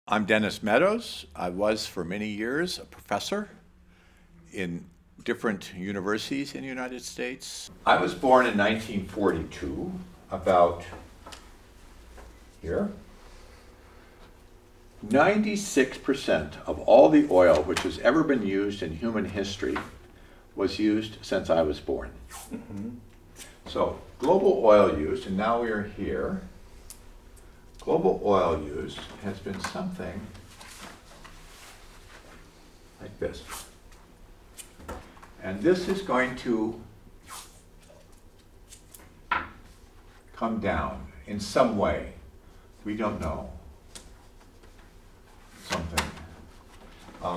I'm Denis Meadows. I was for many years a professor in different universities in the United States. I was born in 1942, about here. 96% of all the oil which has ever been used in human history was used since I was born. So global oil use, and now we are here. Global oil use has been something like this. And this is going to come down in some way. We don't know. Something.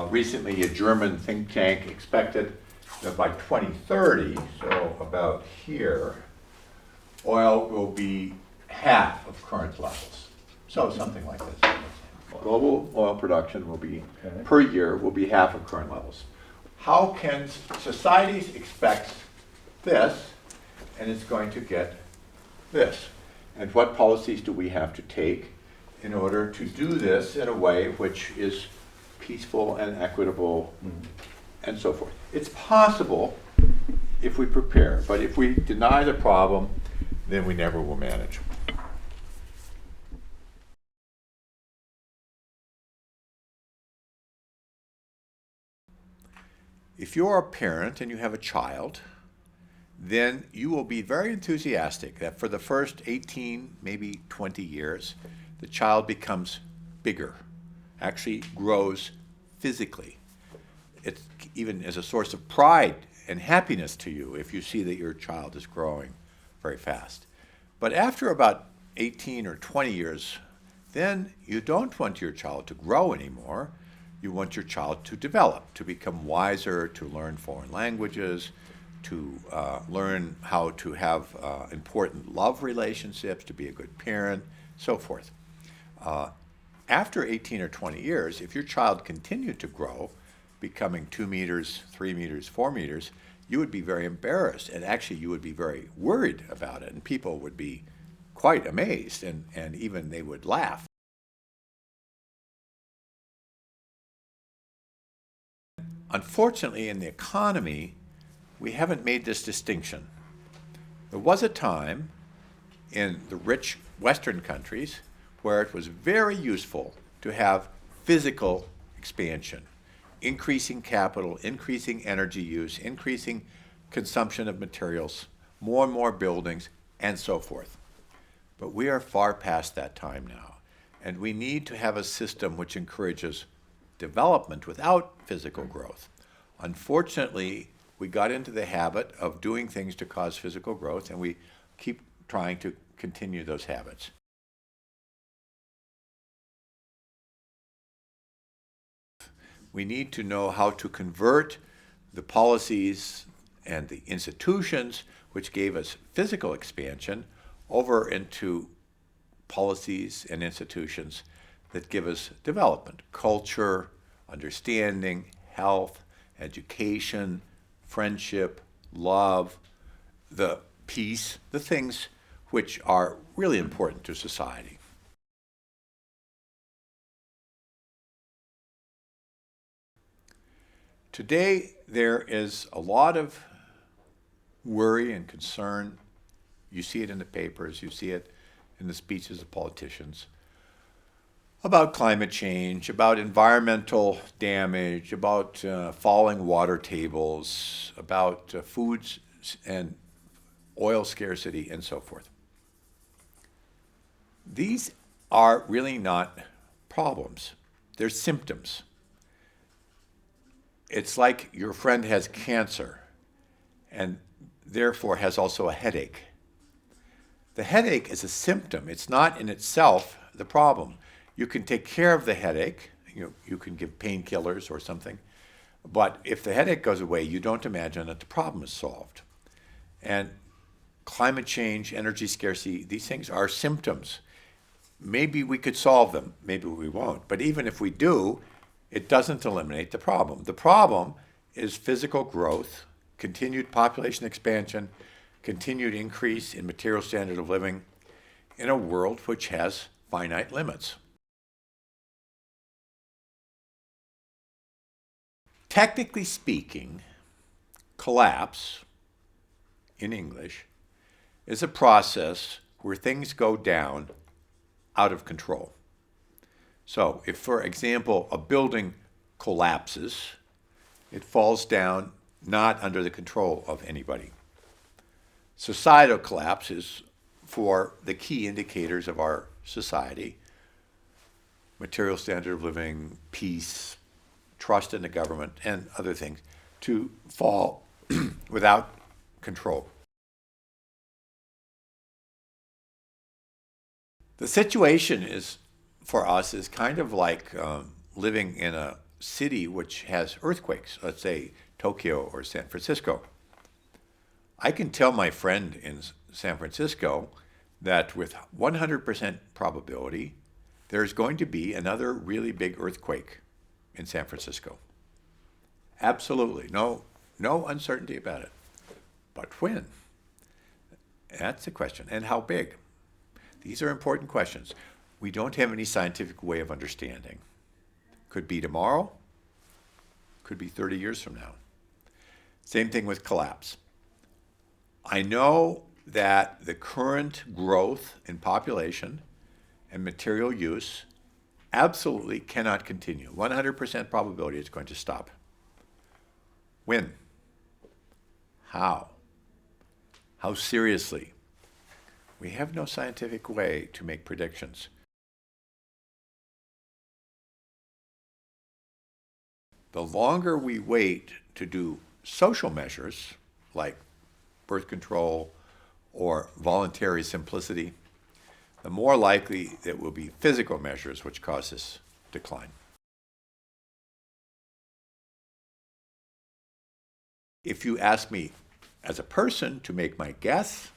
Recently, a German think tank expected that by 2030, so about here, oil will be half of current levels. So something like this. Global oil production will be, per year, will be half of current levels. How can societies expect this, and it's going to get this? And what policies do we have to take in order to do this in a way which is peaceful and equitable, and so forth? It's possible if we prepare, but if we deny the problem, then we never will manage. If you're a parent and you have a child, then you will be very enthusiastic that for the first 18, maybe 20 years, the child becomes bigger, actually grows physically. It even is a source of pride and happiness to you if you see that your child is growing very fast. But after about 18 or 20 years, then you don't want your child to grow anymore. You want your child to develop, to become wiser, to learn foreign languages, to learn how to have important love relationships, to be a good parent, so forth. After 18 or 20 years, if your child continued to grow, becoming 2 meters, 3 meters, 4 meters, you would be very embarrassed, and actually you would be very worried about it, and people would be quite amazed, and even they would laugh. Unfortunately, in the economy, we haven't made this distinction. There was a time in the rich Western countries where it was very useful to have physical expansion, increasing capital, increasing energy use, increasing consumption of materials, more and more buildings, and so forth. But we are far past that time now, and we need to have a system which encourages development without physical growth. Unfortunately, we got into the habit of doing things to cause physical growth, and we keep trying to continue those habits. We need to know how to convert the policies and the institutions which gave us physical expansion over into policies and institutions that give us development, culture, understanding, health, education, friendship, love, the peace, the things which are really important to society. Today, there is a lot of worry and concern. You see it in the papers, you see it in the speeches of politicians, about climate change, about environmental damage, about falling water tables, about foods and oil scarcity, and so forth. These are really not problems. They're symptoms. It's like your friend has cancer and therefore has also a headache. The headache is a symptom. It's not in itself the problem. You can take care of the headache. You can give painkillers or something. But if the headache goes away, you don't imagine that the problem is solved. And climate change, energy scarcity, these things are symptoms. Maybe we could solve them. Maybe we won't. But even if we do, it doesn't eliminate the problem. The problem is physical growth, continued population expansion, continued increase in material standard of living in a world which has finite limits. Technically speaking, collapse, in English, is a process where things go down out of control. So if, for example, a building collapses, it falls down not under the control of anybody. Societal collapse is for the key indicators of our society: material standard of living, peace, trust in the government, and other things, to fall without control. The situation is, for us, is kind of like living in a city which has earthquakes, let's say Tokyo or San Francisco. I can tell my friend in San Francisco that with 100% probability, there's going to be another really big earthquake in San Francisco. Absolutely, no uncertainty about it. But when? That's the question. And how big? These are important questions. We don't have any scientific way of understanding. Could be tomorrow, could be 30 years from now. Same thing with collapse. I know that the current growth in population and material use absolutely cannot continue. 100% probability it's going to stop. When? How? How seriously? We have no scientific way to make predictions. The longer we wait to do social measures, like birth control or voluntary simplicity, the more likely it will be physical measures which cause this decline. If you ask me as a person to make my guess,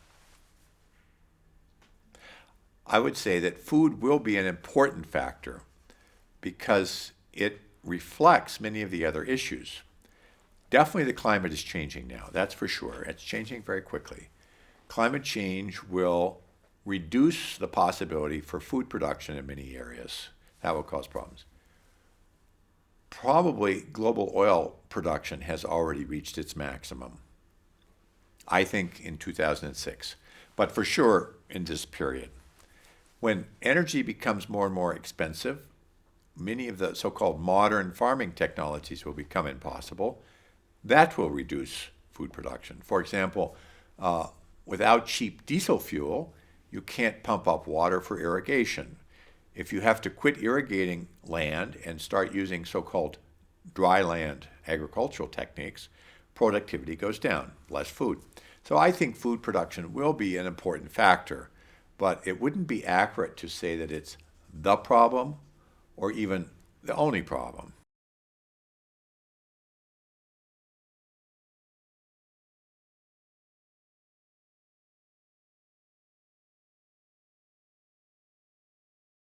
I would say that food will be an important factor because it reflects many of the other issues. Definitely the climate is changing now, that's for sure. It's changing very quickly. Climate change will reduce the possibility for food production in many areas. That will cause problems. Probably global oil production has already reached its maximum, I think in 2006, but for sure in this period. When energy becomes more and more expensive, many of the so-called modern farming technologies will become impossible. That will reduce food production. For example, without cheap diesel fuel, you can't pump up water for irrigation. If you have to quit irrigating land and start using so-called dry land agricultural techniques, productivity goes down, less food. So I think food production will be an important factor, but it wouldn't be accurate to say that it's the problem or even the only problem.